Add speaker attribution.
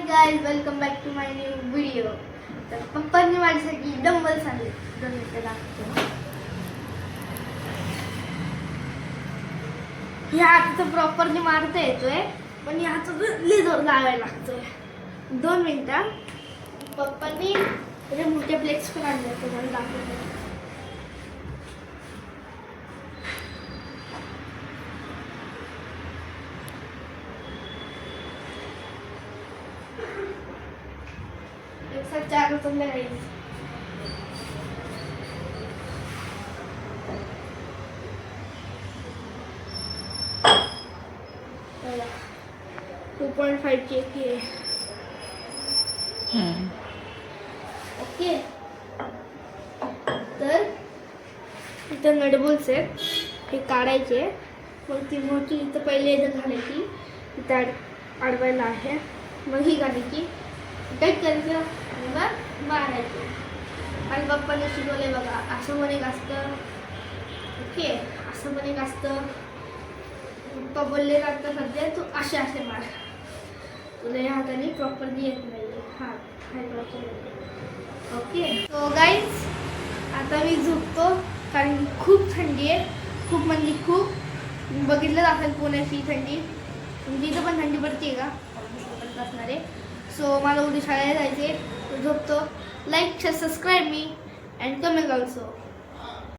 Speaker 1: Guys, welcome back to my new video. तर पप्पांनी माझ्यासाठी डंबल आणले. दोन मिनिटं लागतो. ह्या हाताचं प्रॉपरली मारता येतोय, पण या हाताचं लेझर लावायला लागतोय. 2 मिनिटं. पप्पांनी मोठे प्लेट्स पण आणले, तुम्हाला दाखवतो. चार तुमने नहीं चला 2.5 के ओके. तर इथं नटबोल्स आहेत, हे काढायचे. मग ती मोठी इथं पहिले इथं घालायची, इथं अडवायला आहे. मग ही घालायची, टाईट करायचं आणि मग मारायचं. आणि पप्पाने शिकवले बघा, असं पण एक असतं. ओके, असं पण एक असतं. पप्पा बोलले आता सध्या तू असे मार, तुला या हाताने प्रॉपरली येत नाही. ओके. सो गाईज, आता मी झोपतो, कारण खूप थंडी आहे. खूप म्हणजे खूप. बघितलं असेल पुण्याची थंडी, तुमची इथं पण थंडी पडते का? असणार आहे. सो मला उद्या शाळेला जायचे. झोपतो. Like, subscribe me and comment also.